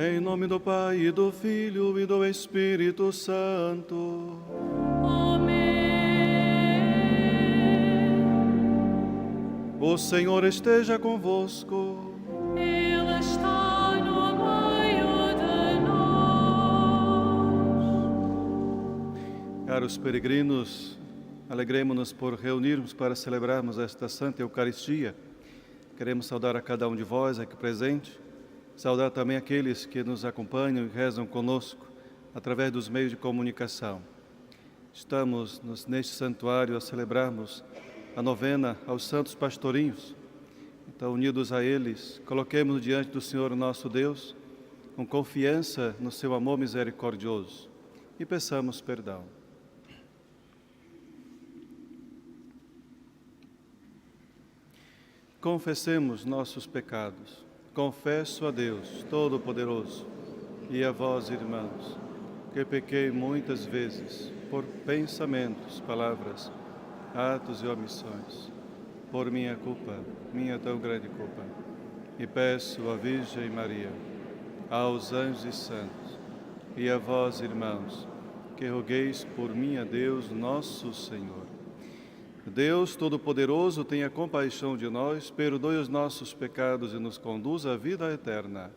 Em nome do Pai, e do Filho, e do Espírito Santo. O Senhor esteja convosco. Ele está no meio de nós. Caros peregrinos, alegremo-nos por reunirmos para celebrarmos esta Santa Eucaristia. Queremos saudar a cada um de vós aqui presente, saudar também aqueles que nos acompanham e rezam conosco através dos meios de comunicação. Estamos neste santuário a celebrarmos a novena aos santos pastorinhos. Então, unidos a eles, coloquemos diante do Senhor nosso Deus, com confiança no seu amor misericordioso, e peçamos perdão. Confessemos nossos pecados. Confesso a Deus Todo-Poderoso e a vós, irmãos, que pequei muitas vezes por pensamentos, palavras, atos e omissões, por minha culpa, minha tão grande culpa. E peço à Virgem Maria, aos anjos e santos, e a vós, irmãos, que rogueis por mim a Deus nosso Senhor. Deus Todo-Poderoso, tenha compaixão de nós, perdoe os nossos pecados e nos conduza à vida eterna.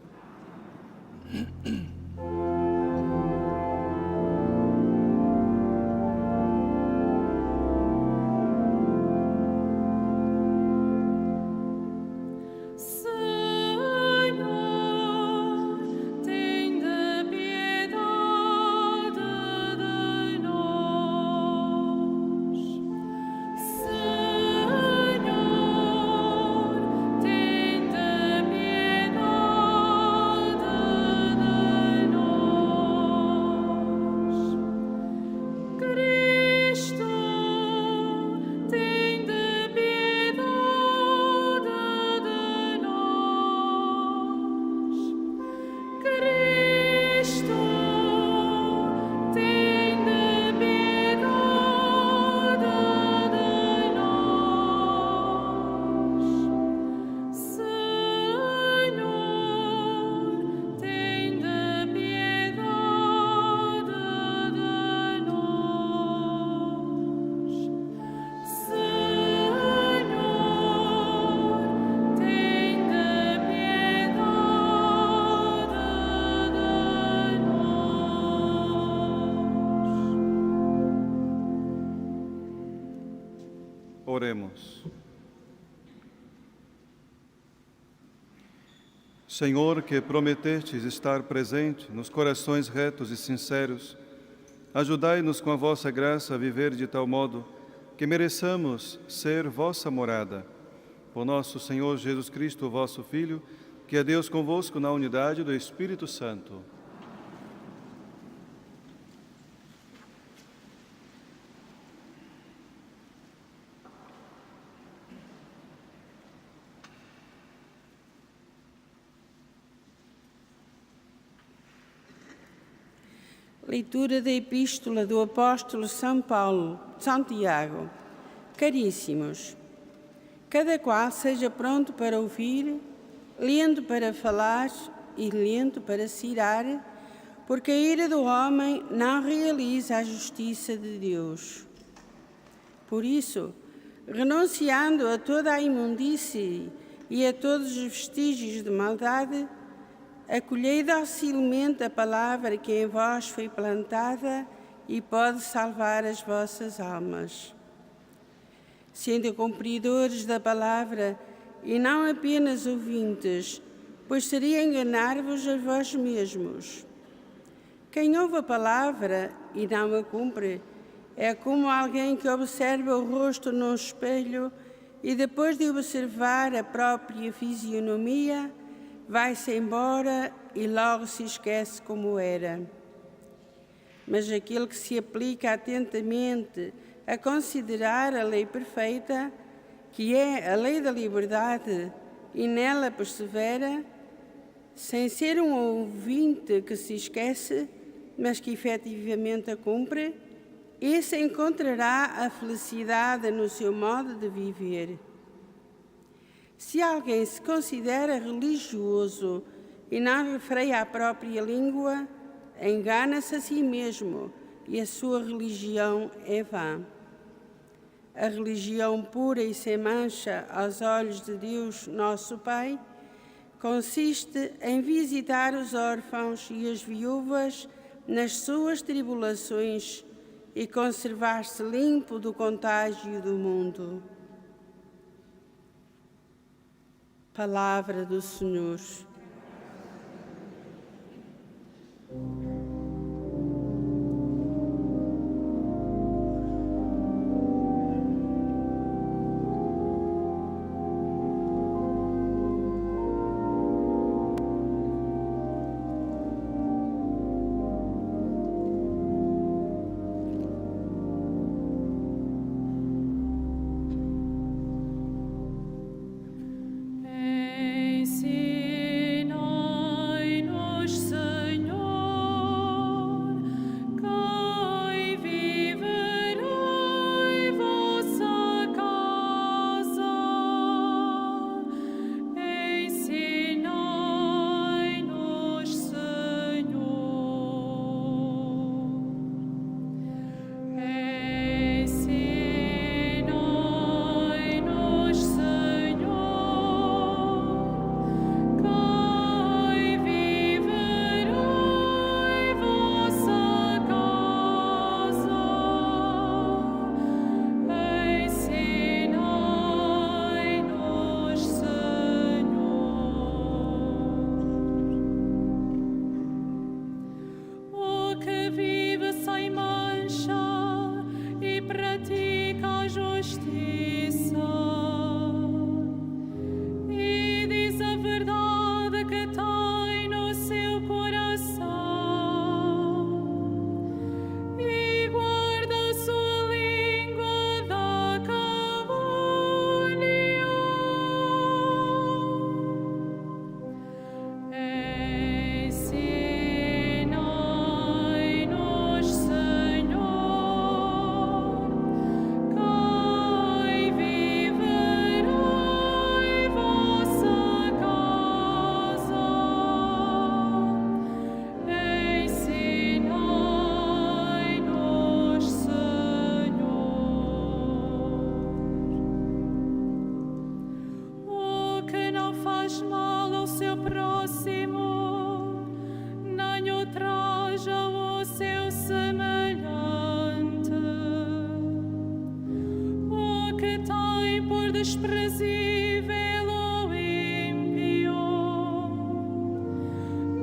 Oremos. Senhor, que prometestes estar presente nos corações retos e sinceros, ajudai-nos com a vossa graça a viver de tal modo que mereçamos ser vossa morada. Por nosso Senhor Jesus Cristo, vosso Filho, que é Deus convosco na unidade do Espírito Santo. Leitura da Epístola do Apóstolo São Paulo, Santiago. Caríssimos, cada qual seja pronto para ouvir, lento para falar e lento para se irar, porque a ira do homem não realiza a justiça de Deus. Por isso, renunciando a toda a imundície e a todos os vestígios de maldade, acolhei docilmente a palavra que em vós foi plantada e pode salvar as vossas almas. Sendo cumpridores da palavra e não apenas ouvintes, pois seria enganar-vos a vós mesmos. Quem ouve a palavra e não a cumpre é como alguém que observa o rosto num espelho e depois de observar a própria fisionomia, vai-se embora e logo se esquece como era. Mas aquele que se aplica atentamente a considerar a lei perfeita, que é a lei da liberdade, e nela persevera, sem ser um ouvinte que se esquece, mas que efetivamente a cumpre, esse encontrará a felicidade no seu modo de viver. Se alguém se considera religioso, e não refreia a própria língua, engana-se a si mesmo e a sua religião é vã. A religião pura e sem mancha aos olhos de Deus, nosso Pai, consiste em visitar os órfãos e as viúvas nas suas tribulações e conservar-se limpo do contágio do mundo. Palavra do Senhor. Ensinai-nos, Senhor, quem viverá em vossa casa. Ensinai-nos, Senhor. Ensinai-nos, Senhor, quem viverá em vossa casa. Ensinai-nos, Senhor. O que vive sem mancha e pratica a justiça e diz a verdade que tem no seu coração e guarda a sua língua da calúnia. Ensinai-nos, Senhor, quem viverá em vossa casa. Ensinai-nos, Senhor. O que não faz mal ao seu próximo, nem ultraja o seu semelhante. O que tem por desprezível o ímpio,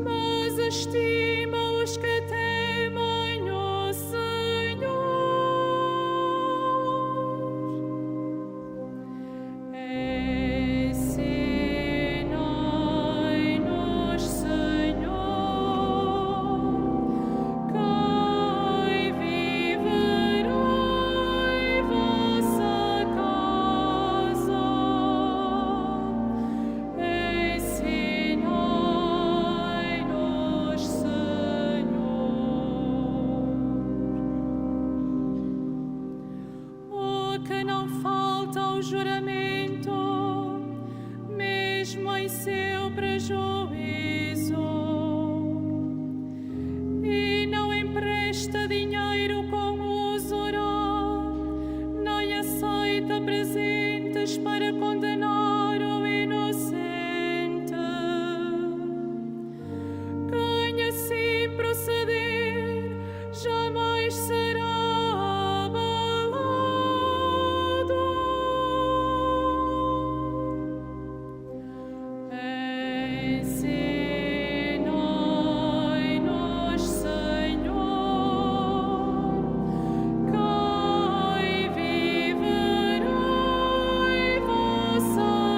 mas estima os que temem o Senhor. Ensinai-nos, Senhor, quem viverá em vossa casa. Ensinai-nos, Senhor. O que não falta ao juramento, mesmo em seu prejuízo, e não empresta dinheiro com usura, nem aceita presentes para condenar o inocente. Quem assim proceder jamais será abalado. Ensinai-nos, Senhor, quem viverá em vossa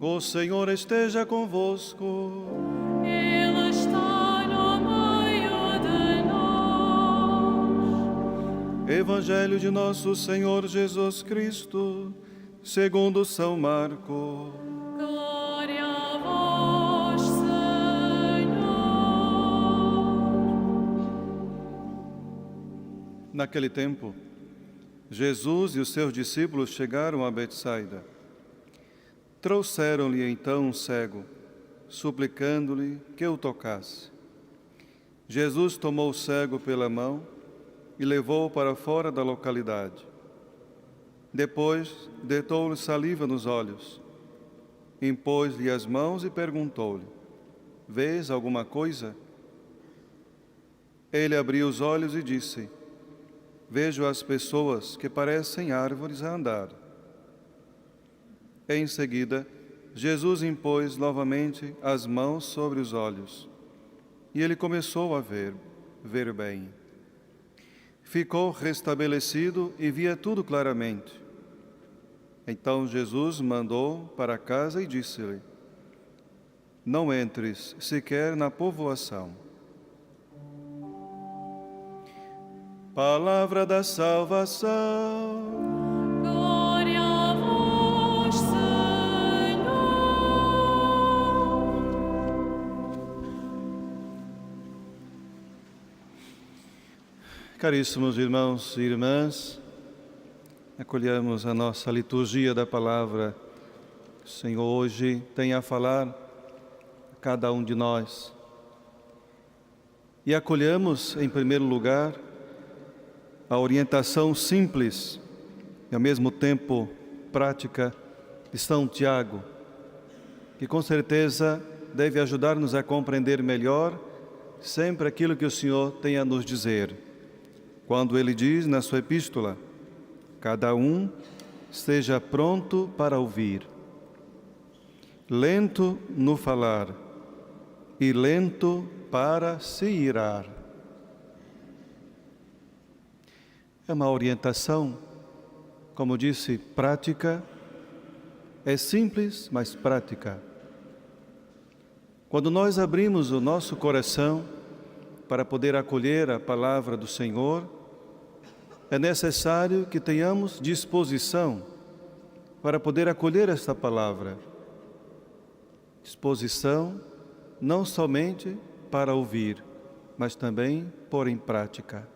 O Senhor esteja convosco. Ele está no meio de nós. Evangelho de nosso Senhor Jesus Cristo, segundo São Marcos. Glória a vós, Senhor. Naquele tempo, Jesus e os seus discípulos chegaram a Betsaida. Trouxeram-lhe então um cego, suplicando-lhe que o tocasse. Jesus tomou o cego pela mão e levou-o para fora da localidade. Depois, deitou-lhe saliva nos olhos, impôs-lhe as mãos e perguntou-lhe: Vês alguma coisa? Ele abriu os olhos e disse: Vejo as pessoas que parecem árvores a andar. Em seguida, Jesus impôs novamente as mãos sobre os olhos, e ele começou a ver bem. Ficou restabelecido e via tudo claramente. Então Jesus mandou para casa e disse-lhe: Não entres sequer na povoação. Palavra da salvação. Glória a vós, Senhor. Caríssimos irmãos e irmãs, acolhemos a nossa liturgia da palavra que o Senhor hoje tem a falar a cada um de nós. E acolhemos, em primeiro lugar, a orientação simples e, ao mesmo tempo, prática de São Tiago, que com certeza deve ajudar-nos a compreender melhor sempre aquilo que o Senhor tem a nos dizer. Quando ele diz na sua epístola: cada um esteja pronto para ouvir, lento no falar e lento para se irar. É uma orientação, como disse, prática, é simples, mas prática. Quando nós abrimos o nosso coração para poder acolher a palavra do Senhor, é necessário que tenhamos disposição para poder acolher esta palavra. Disposição não somente para ouvir, mas também pôr em prática.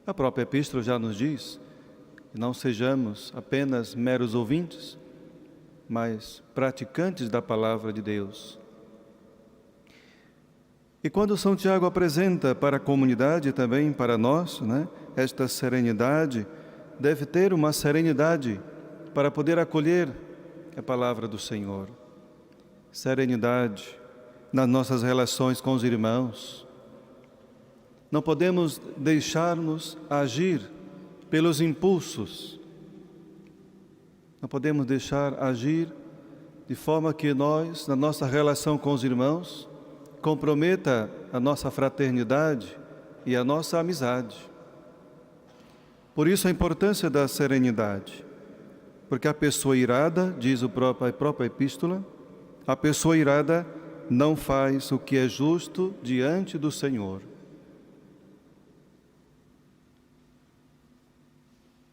A própria epístola já nos diz que não sejamos apenas meros ouvintes, mas praticantes da palavra de Deus. E quando São Tiago apresenta para a comunidade e também para nós, esta serenidade, deve ter uma serenidade para poder acolher a palavra do Senhor. Serenidade nas nossas relações com os irmãos. Não podemos deixar-nos agir pelos impulsos. Não podemos deixar agir de forma que nós, na nossa relação com os irmãos, comprometa a nossa fraternidade e a nossa amizade. Por isso a importância da serenidade. Porque a pessoa irada, diz a própria epístola, a pessoa irada não faz o que é justo diante do Senhor.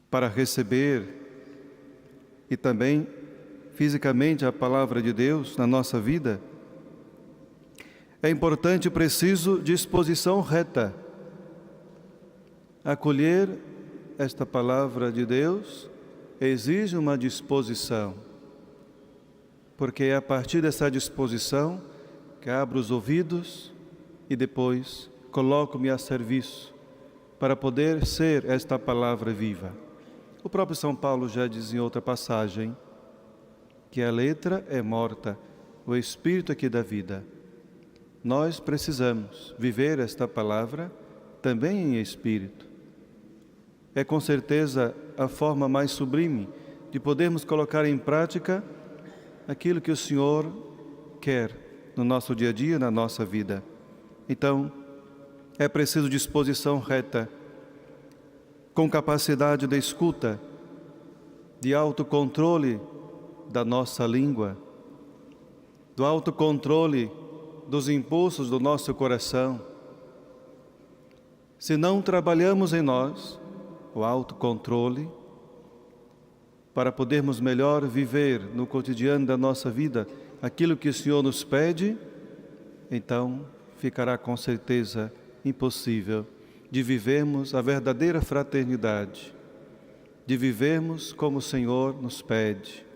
Para receber e também fisicamente a palavra de Deus na nossa vida, é importante e preciso disposição reta. Acolher esta palavra de Deus exige uma disposição, porque é a partir dessa disposição que abro os ouvidos e depois coloco-me a serviço para poder ser esta palavra viva. O próprio São Paulo já diz em outra passagem que a letra é morta, o Espírito é que dá vida. Nós precisamos viver esta palavra também em Espírito. É com certeza a forma mais sublime de podermos colocar em prática aquilo que o Senhor quer no nosso dia a dia, na nossa vida. Então, é preciso disposição reta, com capacidade de escuta, de autocontrole da nossa língua, do autocontrole dos impulsos do nosso coração, se não trabalhamos em nós o autocontrole, para podermos melhor viver no cotidiano da nossa vida aquilo que o Senhor nos pede, então ficará com certeza impossível de vivermos a verdadeira fraternidade, de vivermos como o Senhor nos pede,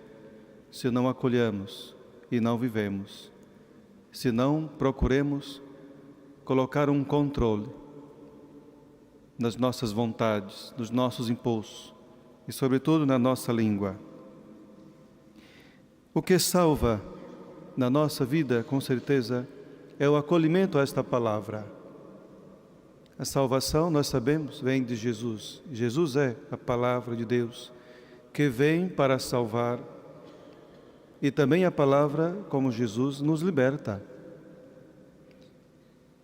se não acolhamos e não vivemos, se não procuremos colocar um controle nas nossas vontades, nos nossos impulsos e, sobretudo, na nossa língua. O que salva na nossa vida, com certeza, é o acolhimento a esta palavra. A salvação, nós sabemos, vem de Jesus. Jesus é a palavra de Deus que vem para salvar. E também a palavra, como Jesus, nos liberta.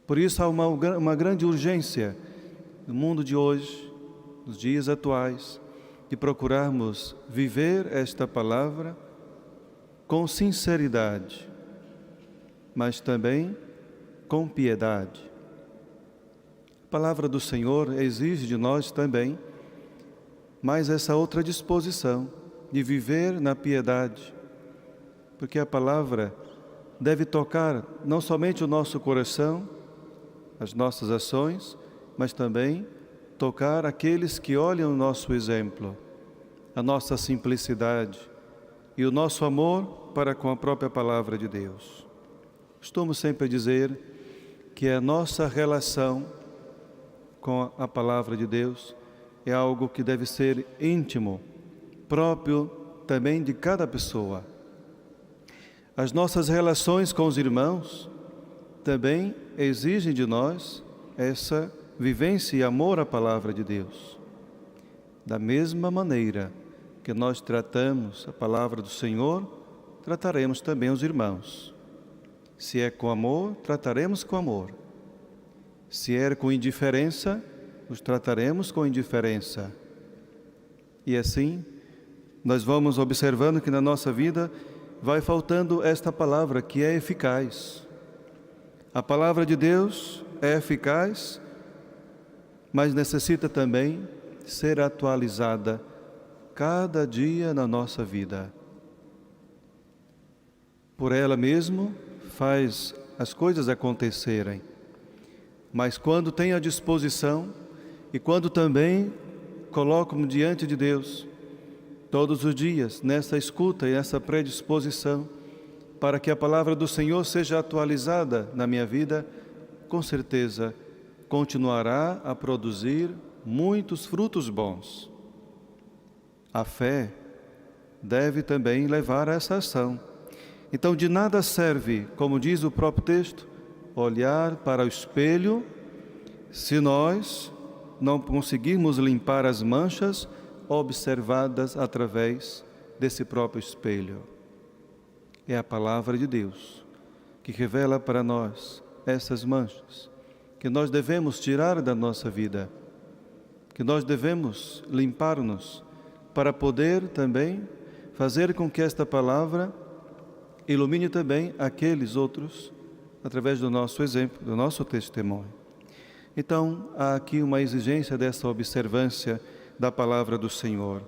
Por isso há uma grande urgência no mundo de hoje, nos dias atuais, de procurarmos viver esta palavra com sinceridade, mas também com piedade. A palavra do Senhor exige de nós também mais essa outra disposição de viver na piedade, porque a palavra deve tocar não somente o nosso coração, as nossas ações, mas também tocar aqueles que olham o nosso exemplo, a nossa simplicidade e o nosso amor para com a própria palavra de Deus. Costumo sempre dizer que a nossa relação com a palavra de Deus é algo que deve ser íntimo, próprio também de cada pessoa. As nossas relações com os irmãos também exigem de nós essa vivência e amor à palavra de Deus. Da mesma maneira que nós tratamos a palavra do Senhor, trataremos também os irmãos. Se é com amor, trataremos com amor. Se é com indiferença, os trataremos com indiferença. E assim, nós vamos observando que na nossa vida vai faltando esta palavra que é eficaz. A palavra de Deus é eficaz, mas necessita também ser atualizada cada dia na nossa vida. Por ela mesmo faz as coisas acontecerem, mas quando tem a disposição e quando também coloco-me diante de Deus todos os dias nessa escuta e nessa predisposição para que a palavra do Senhor seja atualizada na minha vida, com certeza continuará a produzir muitos frutos bons. A fé deve também levar a essa ação. Então, de nada serve, como diz o próprio texto, olhar para o espelho se nós não conseguirmos limpar as manchas observadas através desse próprio espelho. É a palavra de Deus que revela para nós essas manchas que nós devemos tirar da nossa vida, que nós devemos limpar-nos para poder também fazer com que esta palavra ilumine também aqueles outros através do nosso exemplo, do nosso testemunho. Então, há aqui uma exigência dessa observância da palavra do Senhor,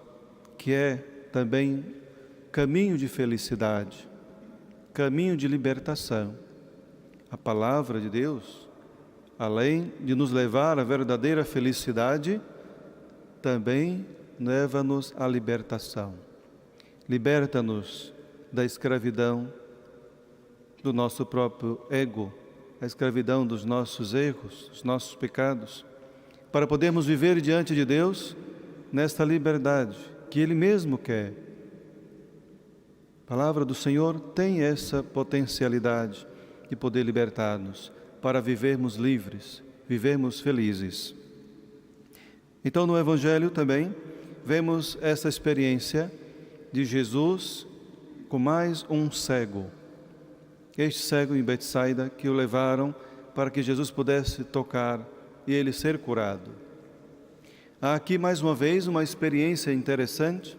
que é também caminho de felicidade, caminho de libertação. A palavra de Deus, além de nos levar à verdadeira felicidade, também leva-nos à libertação. Liberta-nos da escravidão do nosso próprio ego, a escravidão dos nossos erros, dos nossos pecados, para podermos viver diante de Deus nesta liberdade que Ele mesmo quer. A palavra do Senhor tem essa potencialidade de poder libertar-nos para vivermos livres, vivermos felizes. Então, no Evangelho também vemos essa experiência de Jesus com mais um cego. Este cego em Betsaida que o levaram para que Jesus pudesse tocar e ele ser curado. Há aqui mais uma vez uma experiência interessante,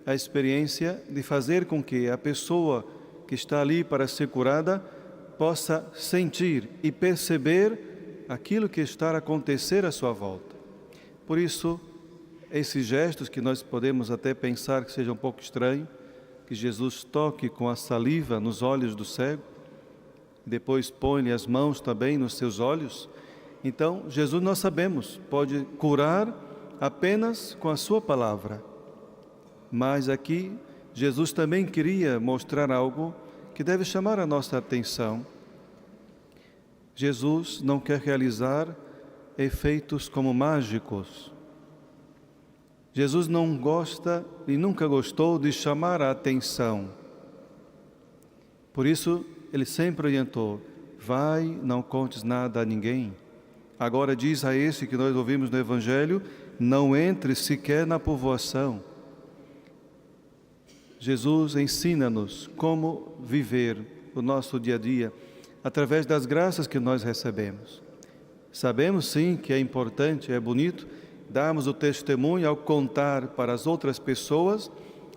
a experiência de fazer com que a pessoa que está ali para ser curada possa sentir e perceber aquilo que está a acontecer à sua volta. Por isso, esses gestos que nós podemos até pensar que seja um pouco estranho, que Jesus toque com a saliva nos olhos do cego, depois põe-lhe as mãos também nos seus olhos. Então, Jesus, nós sabemos, pode curar apenas com a sua palavra. Mas aqui, Jesus também queria mostrar algo que deve chamar a nossa atenção. Jesus não quer realizar efeitos como mágicos. Jesus não gosta e nunca gostou de chamar a atenção. Por isso, ele sempre orientou: vai, não contes nada a ninguém. Agora diz a esse que nós ouvimos no Evangelho: não entre sequer na povoação. Jesus ensina-nos como viver o nosso dia a dia através das graças que nós recebemos. Sabemos sim que é importante, é bonito darmos o testemunho ao contar para as outras pessoas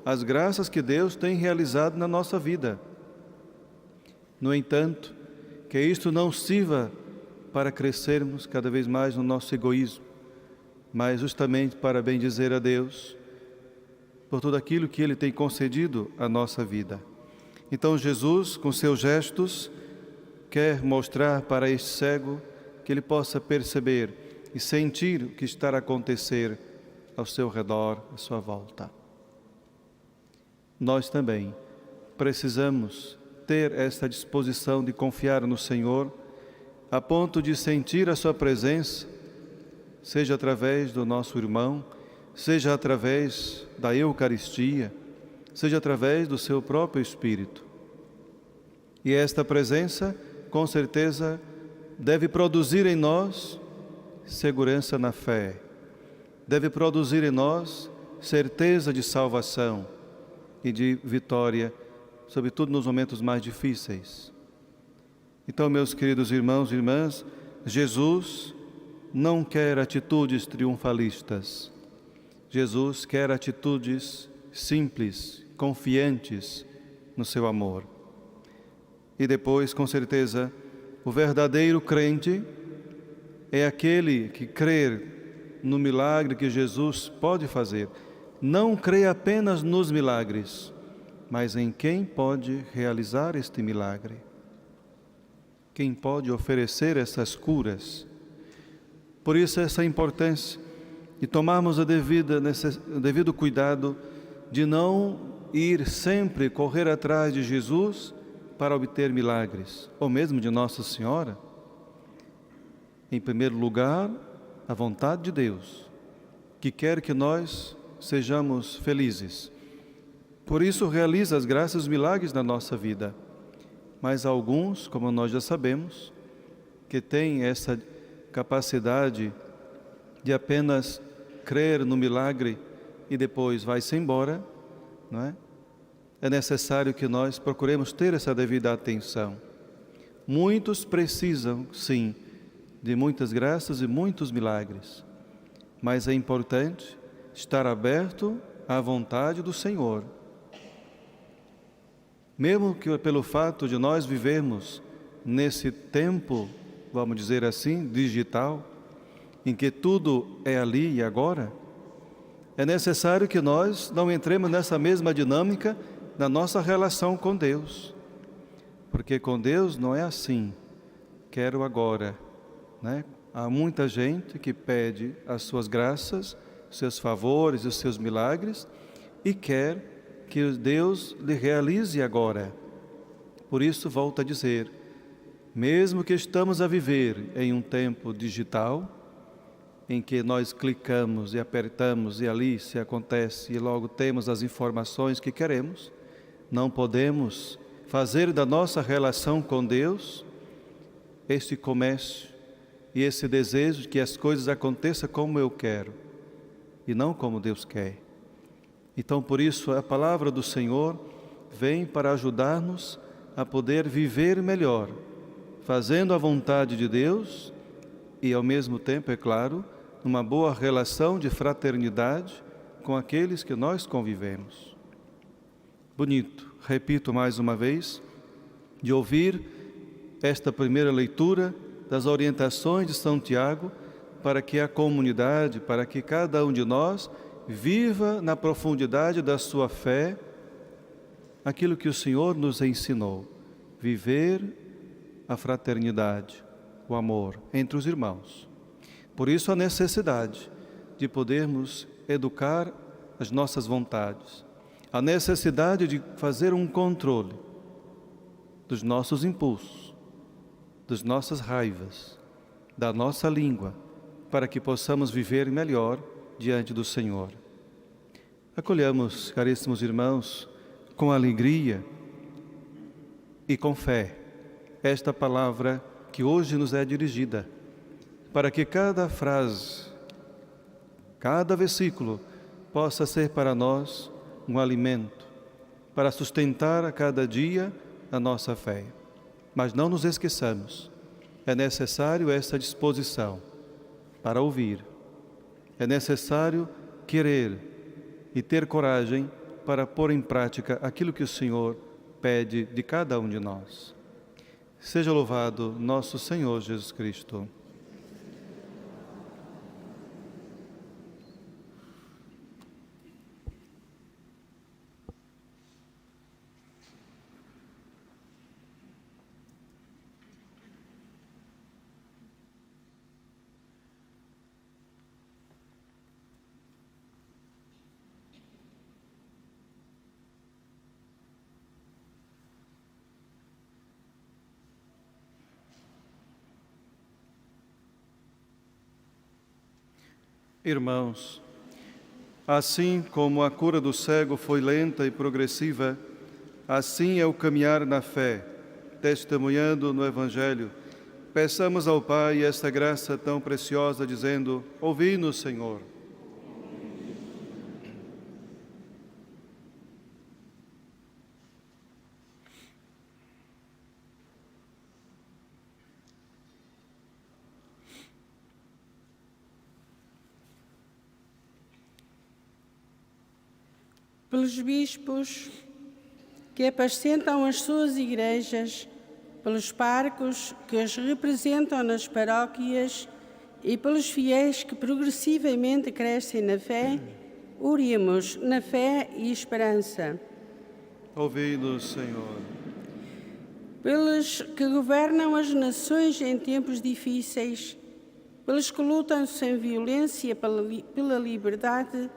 as graças que Deus tem realizado na nossa vida. No entanto, que isto não sirva para crescermos cada vez mais no nosso egoísmo, mas justamente para bendizer a Deus por tudo aquilo que Ele tem concedido à nossa vida. Então Jesus, com seus gestos, quer mostrar para este cego que ele possa perceber e sentir o que está a acontecer ao seu redor, à sua volta. Nós também precisamos ter esta disposição de confiar no Senhor, a ponto de sentir a sua presença, seja através do nosso irmão, seja através da Eucaristia, seja através do seu próprio Espírito. E esta presença, com certeza, deve produzir em nós segurança na fé, deve produzir em nós certeza de salvação e de vitória, sobretudo nos momentos mais difíceis. Então, meus queridos irmãos e irmãs, Jesus não quer atitudes triunfalistas. Jesus quer atitudes simples, confiantes no seu amor. E depois, com certeza, o verdadeiro crente é aquele que crê no milagre que Jesus pode fazer. Não crê apenas nos milagres, mas em quem pode realizar este milagre. Quem pode oferecer essas curas. Por isso essa importância de tomarmos o devido cuidado de não ir sempre correr atrás de Jesus para obter milagres, ou mesmo de Nossa Senhora. Em primeiro lugar, a vontade de Deus, que quer que nós sejamos felizes. Por isso realiza as graças e os milagres na nossa vida. Mas alguns, como nós já sabemos, que têm essa capacidade de apenas crer no milagre e depois vai-se embora, não é? É necessário que nós procuremos ter essa devida atenção. Muitos precisam, sim, de muitas graças e muitos milagres, mas é importante estar aberto à vontade do Senhor. Mesmo que pelo fato de nós vivermos nesse tempo, vamos dizer assim, digital, em que tudo é ali e agora, é necessário que nós não entremos nessa mesma dinâmica na nossa relação com Deus. Porque com Deus não é assim, quero agora, né? Há muita gente que pede as suas graças, seus favores, os seus milagres e quer que Deus lhe realize agora. Por isso, volto a dizer, mesmo que estamos a viver em um tempo digital, em que nós clicamos e apertamos e ali se acontece e logo temos as informações que queremos, não podemos fazer da nossa relação com Deus este comércio e esse desejo de que as coisas aconteçam como eu quero e não como Deus quer. Então, por isso, a palavra do Senhor vem para ajudar-nos a poder viver melhor, fazendo a vontade de Deus e, ao mesmo tempo, é claro, uma boa relação de fraternidade com aqueles que nós convivemos. Bonito repito mais uma vez, de ouvir esta primeira leitura das orientações de São Tiago, para que a comunidade, para que cada um de nós viva na profundidade da sua fé aquilo que o Senhor nos ensinou, viver a fraternidade, o amor entre os irmãos. Por isso a necessidade de podermos educar as nossas vontades, a necessidade de fazer um controle dos nossos impulsos, das nossas raivas, da nossa língua, para que possamos viver melhor diante do Senhor. Acolhamos, caríssimos irmãos, com alegria e com fé, esta palavra que hoje nos é dirigida, para que cada frase, cada versículo possa ser para nós um alimento, para sustentar a cada dia a nossa fé. Mas não nos esqueçamos, é necessário essa disposição para ouvir, é necessário querer e ter coragem para pôr em prática aquilo que o Senhor pede de cada um de nós. Seja louvado nosso Senhor Jesus Cristo. Irmãos, assim como a cura do cego foi lenta e progressiva, assim é o caminhar na fé, testemunhando no Evangelho. Peçamos ao Pai esta graça tão preciosa, dizendo: ouvi-nos, Senhor. Pelos bispos que apacentam as suas igrejas, pelos parcos que as representam nas paróquias e pelos fiéis que progressivamente crescem na fé, oremos na fé e esperança. Ouvi-nos, Senhor. Pelos que governam as nações em tempos difíceis, pelos que lutam sem violência pela liberdade,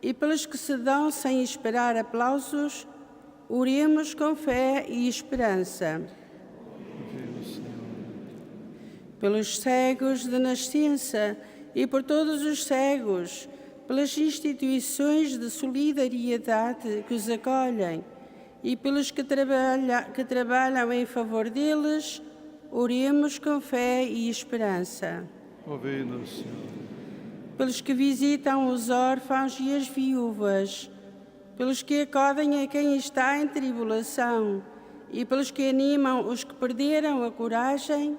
e pelos que se dão sem esperar aplausos, oremos com fé e esperança. Pelos cegos de nascença e por todos os cegos, pelas instituições de solidariedade que os acolhem e pelos que trabalham em favor deles, oremos com fé e esperança. Ouvi-nos, Senhor. Pelos que visitam os órfãos e as viúvas, pelos que acodem a quem está em tribulação e pelos que animam os que perderam a coragem,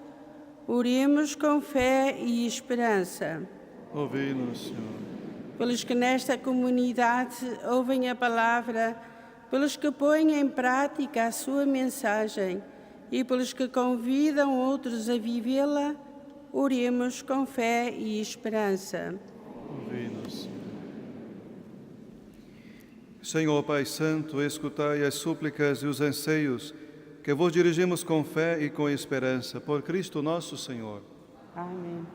oremos com fé e esperança. Ouvi-nos, Senhor. Pelos que nesta comunidade ouvem a palavra, pelos que põem em prática a sua mensagem e pelos que convidam outros a vivê-la, oremos com fé e esperança. Ouvi-nos. Senhor Pai Santo, escutai as súplicas e os anseios que vos dirigimos com fé e com esperança, por Cristo nosso Senhor. Amém.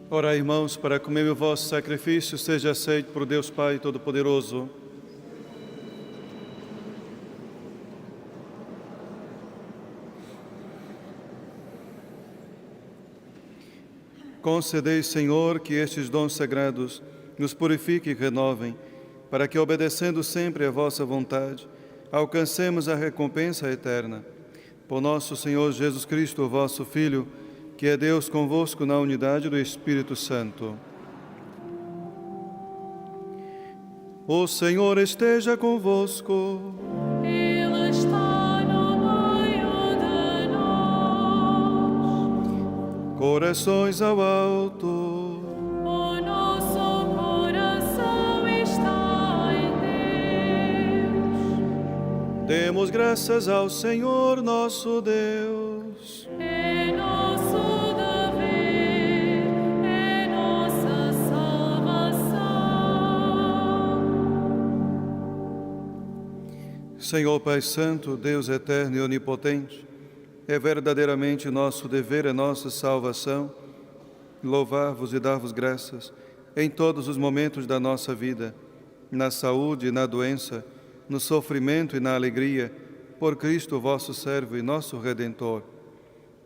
Ora, irmãos, para que o meu e o vosso sacrifício seja aceito por Deus Pai Todo-Poderoso. Concedei, Senhor, que estes dons sagrados nos purifiquem e renovem, para que, obedecendo sempre à vossa vontade, alcancemos a recompensa eterna. Por nosso Senhor Jesus Cristo, o vosso Filho, que é Deus convosco na unidade do Espírito Santo. O Senhor esteja convosco. Ele está no meio de nós. Corações ao alto. O nosso coração está em Deus. Demos graças ao Senhor nosso Deus. É nosso dever, é nossa salvação. Senhor Pai Santo, Deus eterno e onipotente, é verdadeiramente nosso dever, é nossa salvação, louvar-vos e dar-vos graças em todos os momentos da nossa vida, na saúde e na doença, no sofrimento e na alegria, por Cristo vosso servo e nosso Redentor.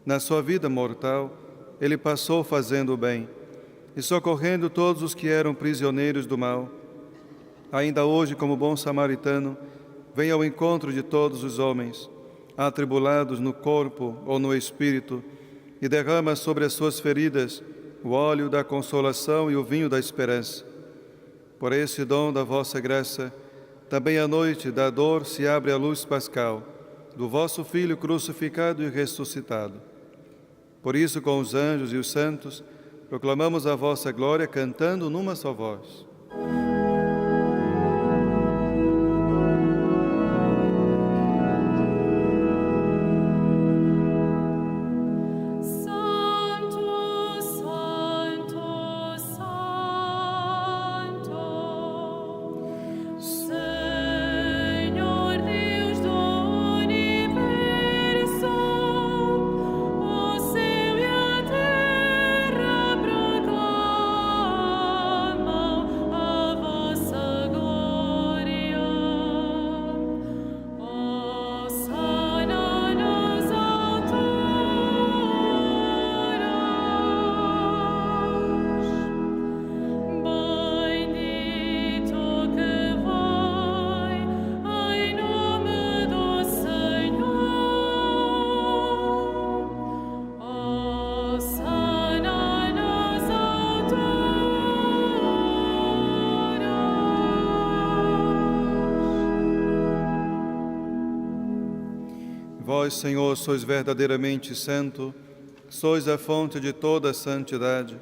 Na sua vida mortal, ele passou fazendo o bem e socorrendo todos os que eram prisioneiros do mal. Ainda hoje, como bom samaritano, vem ao encontro de todos os homens, atribulados no corpo ou no espírito, e derrama sobre as suas feridas o óleo da consolação e o vinho da esperança. Por esse dom da vossa graça, também à noite da dor se abre a luz pascal do vosso Filho crucificado e ressuscitado. Por isso, com os anjos e os santos, proclamamos a vossa glória, cantando numa só voz. Santo, Santo, Santo, Senhor Deus do universo, o céu e a terra proclamam a vossa glória. Hosana nos alturas, bendito que vai em nome do Senhor. Hosana nos alturas. Vós, Senhor, sois verdadeiramente santo, sois a fonte de toda a santidade.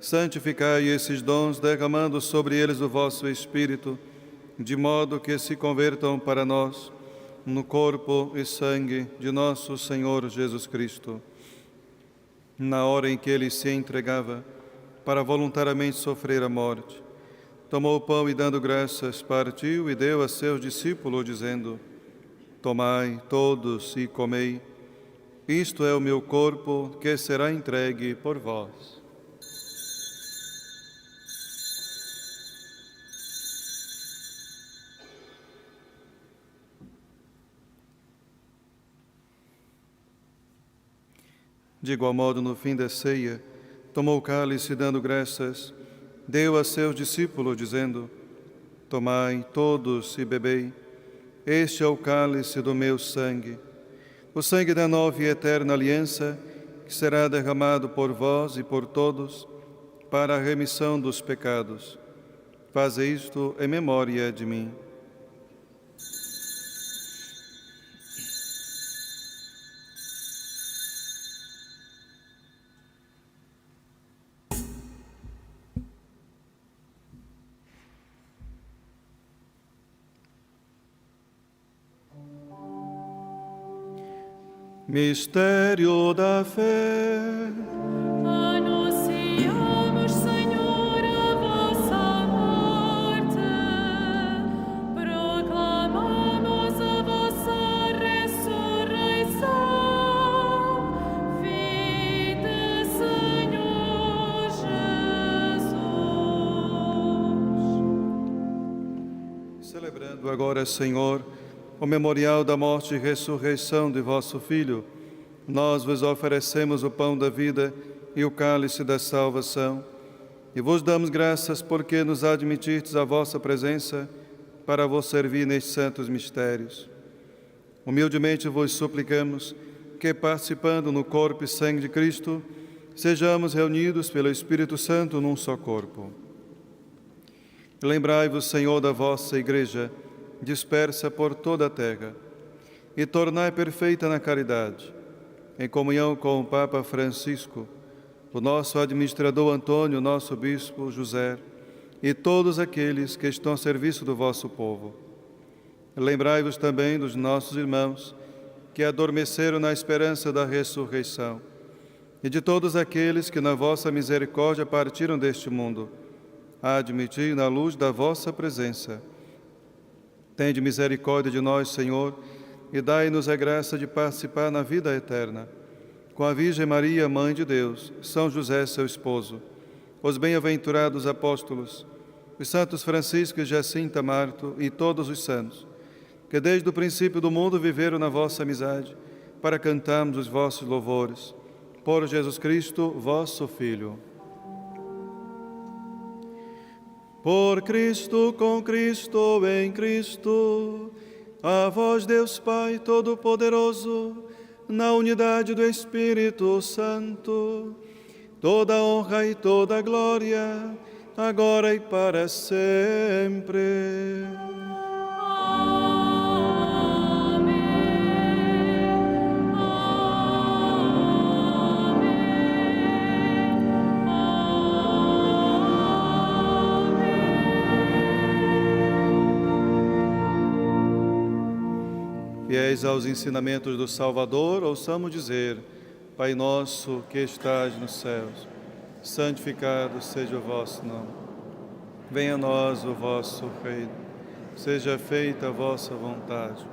Santificai esses dons, derramando sobre eles o vosso Espírito, de modo que se convertam para nós no corpo e sangue de nosso Senhor Jesus Cristo. Na hora em que ele se entregava para voluntariamente sofrer a morte, tomou o pão e, dando graças, partiu e deu a seus discípulos, dizendo: Tomai todos e comei, isto é o meu corpo que será entregue por vós. De igual modo, no fim da ceia, tomou o cálice, dando graças, deu a seus discípulos, dizendo: Tomai todos e bebei, este é o cálice do meu sangue, o sangue da nova e eterna aliança, que será derramado por vós e por todos, para a remissão dos pecados. Faze isto em memória de mim. Mistério da fé. Anunciamos, Senhor, a vossa morte, proclamamos a vossa ressurreição. Vinde, Senhor Jesus. celebrando agora, Senhor, o memorial da morte e ressurreição de vosso Filho, nós vos oferecemos o pão da vida e o cálice da salvação, e vos damos graças porque nos admitistes à vossa presença para vos servir nestes santos mistérios. Humildemente vos suplicamos que, participando no corpo e sangue de Cristo, sejamos reunidos pelo Espírito Santo num só corpo. Lembrai-vos, Senhor, da vossa Igreja, dispersa por toda a terra, e tornai perfeita na caridade, em comunhão com o Papa Francisco, o nosso administrador Antônio, o nosso bispo José, e todos aqueles que estão a serviço do vosso povo. Lembrai-vos também dos nossos irmãos que adormeceram na esperança da ressurreição, e de todos aqueles que na vossa misericórdia partiram deste mundo. Admiti na luz da vossa presença. Tende misericórdia de nós, Senhor, e dai-nos a graça de participar na vida eterna. Com a Virgem Maria, Mãe de Deus, São José, seu esposo, os bem-aventurados apóstolos, os santos Francisco e Jacinta Marto e todos os santos, que desde o princípio do mundo viveram na vossa amizade, para cantarmos os vossos louvores. Por Jesus Cristo, vosso Filho. Por Cristo, com Cristo, em Cristo, a vós, Deus Pai Todo-Poderoso, na unidade do Espírito Santo, toda honra e toda glória, agora e para sempre. Fiéis aos ensinamentos do Salvador, ouçamos dizer: Pai nosso que estás nos céus, santificado seja o vosso nome. Venha a nós o vosso reino. Seja feita a vossa vontade,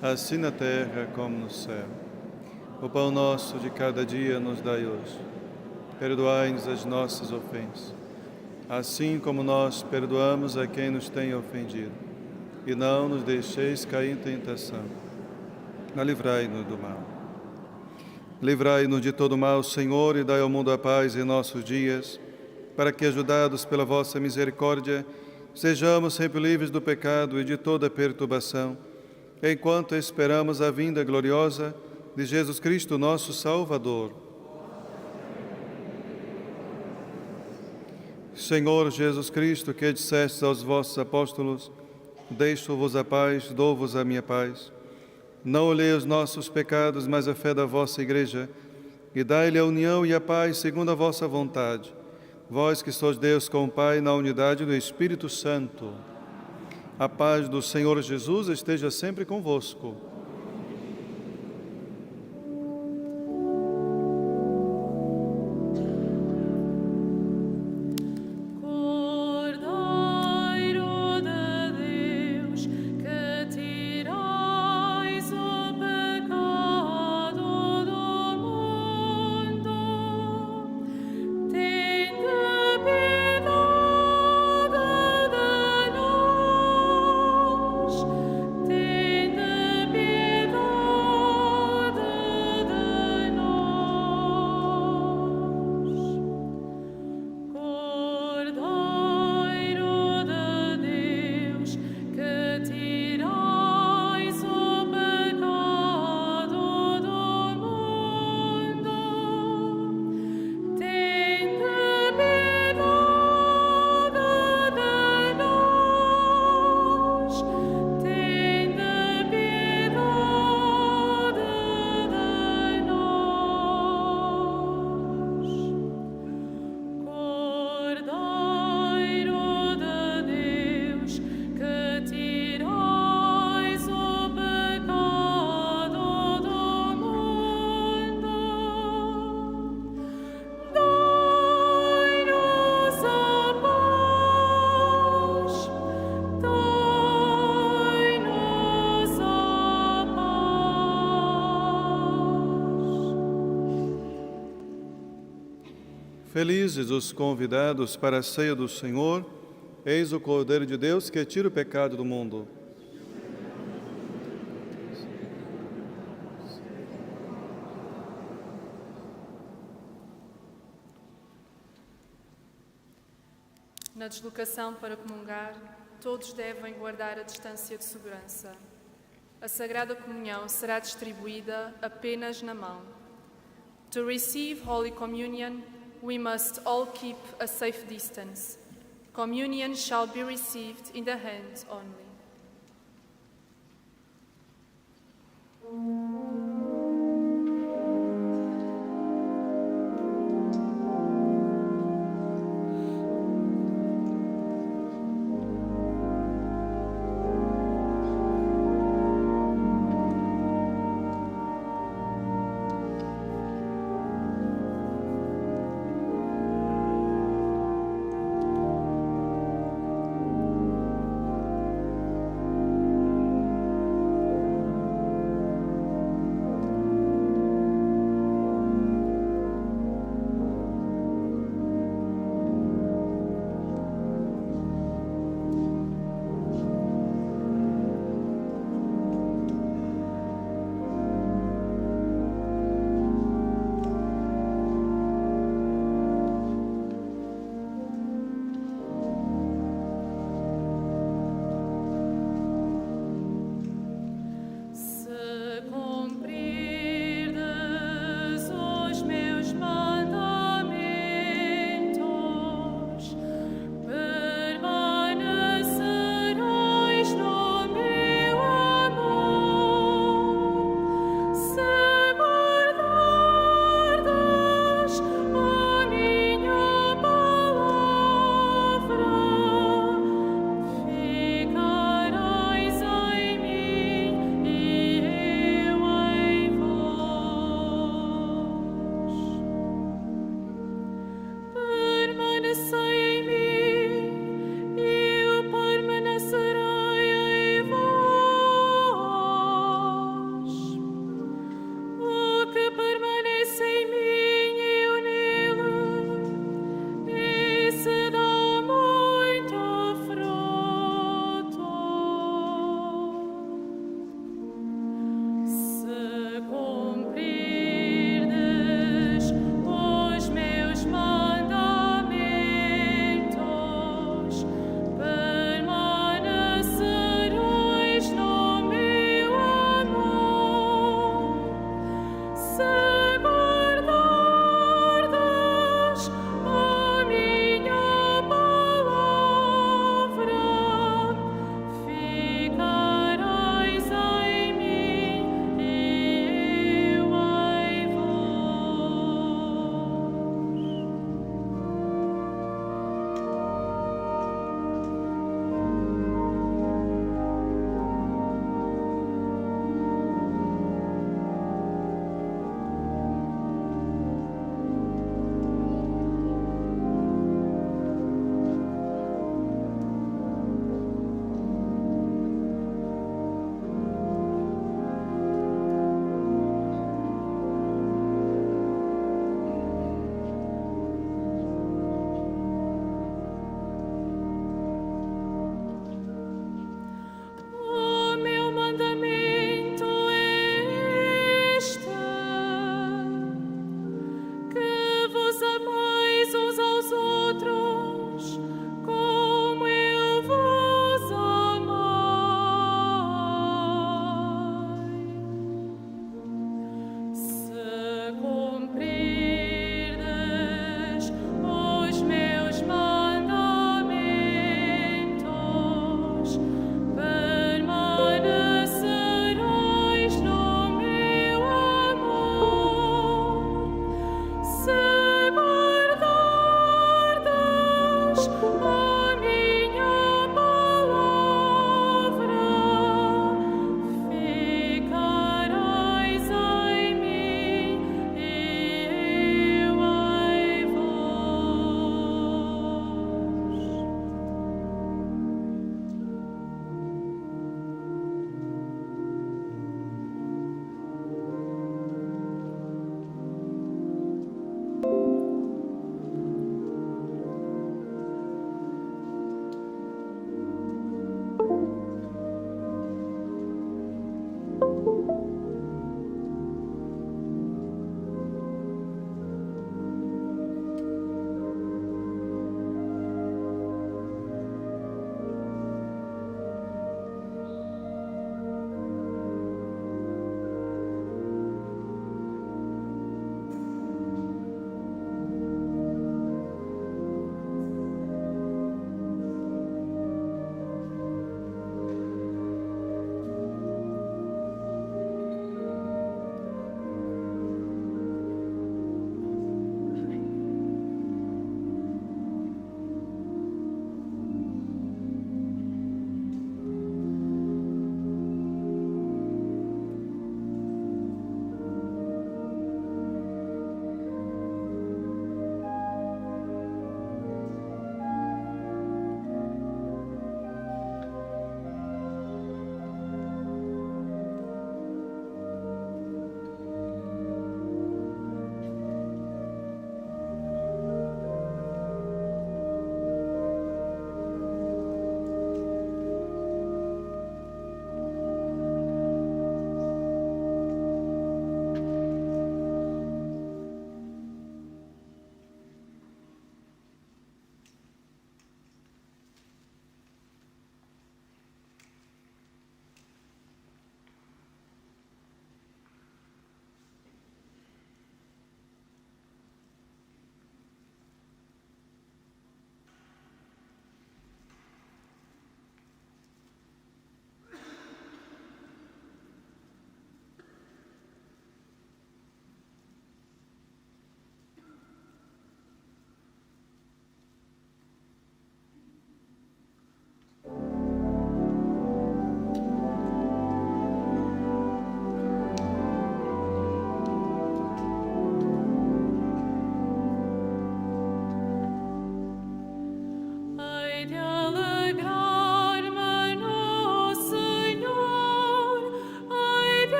assim na terra como no céu. O pão nosso de cada dia nos dai hoje. Perdoai-nos as nossas ofensas, assim como nós perdoamos a quem nos tem ofendido. E não nos deixeis cair em tentação, mas livrai-nos do mal. Livrai-nos de todo mal, Senhor, e dai ao mundo a paz em nossos dias, para que, ajudados pela vossa misericórdia, sejamos sempre livres do pecado e de toda perturbação, enquanto esperamos a vinda gloriosa de Jesus Cristo, nosso Salvador. Senhor Jesus Cristo, que dissestes aos vossos apóstolos: deixo-vos a paz, dou-vos a minha paz. Não olhei os nossos pecados, mas a fé da vossa Igreja, e dai-lhe a união e a paz segundo a vossa vontade. Vós que sois Deus com o Pai, na unidade do Espírito Santo. A paz do Senhor Jesus esteja sempre convosco. Felizes os convidados para a ceia do Senhor, Eis o Cordeiro de Deus que tira o pecado do mundo. Na deslocação para comungar, todos devem guardar a distância de segurança. A Sagrada Comunhão será distribuída apenas na mão. To receive Holy Communion, we must all keep a safe distance. Communion shall be received in the hand only.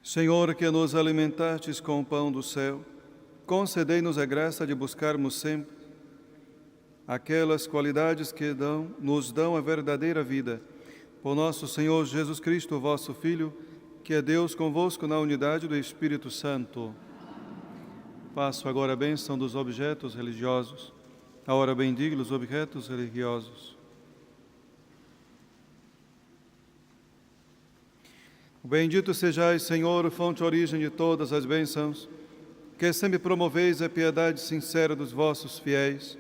Senhor, que nos alimentastes com o pão do céu, concedei-nos a graça de buscarmos sempre aquelas qualidades que nos dão a verdadeira vida. Por nosso Senhor Jesus Cristo, vosso Filho, que é Deus convosco na unidade do Espírito Santo. Faço agora a bênção dos objetos religiosos. A hora bendiga os objetos religiosos. Bendito sejais, Senhor, fonte e origem de todas as bênçãos, que sempre promoveis a piedade sincera dos vossos fiéis,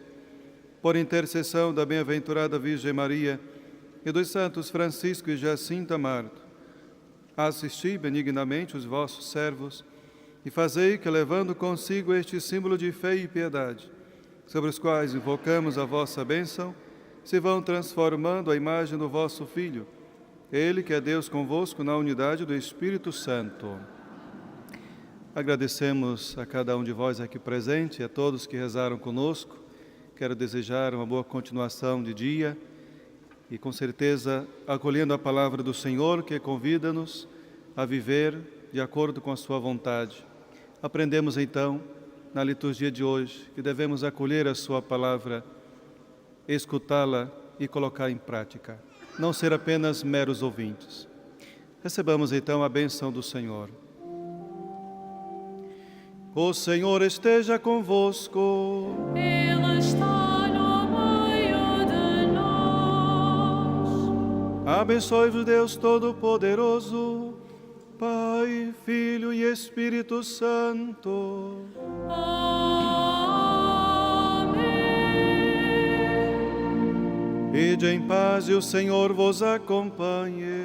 por intercessão da bem-aventurada Virgem Maria e dos santos Francisco e Jacinta Marto. Assisti benignamente os vossos servos e fazei que, levando consigo este símbolo de fé e piedade, sobre os quais invocamos a vossa bênção, se vão transformando a imagem do vosso Filho, Ele que é Deus convosco na unidade do Espírito Santo. Agradecemos a cada um de vós aqui presente e a todos que rezaram conosco. Quero desejar uma boa continuação de dia e, com certeza, acolhendo a palavra do Senhor, que convida-nos a viver de acordo com a sua vontade. Aprendemos, então, na liturgia de hoje, que devemos acolher a sua palavra, escutá-la e colocar em prática. Não ser apenas meros ouvintes. Recebamos então a bênção do Senhor. O Senhor esteja convosco. Ele está no meio de nós. Abençoe-vos Deus Todo-Poderoso, Pai, Filho e Espírito Santo. Ide em paz e o Senhor vos acompanhe.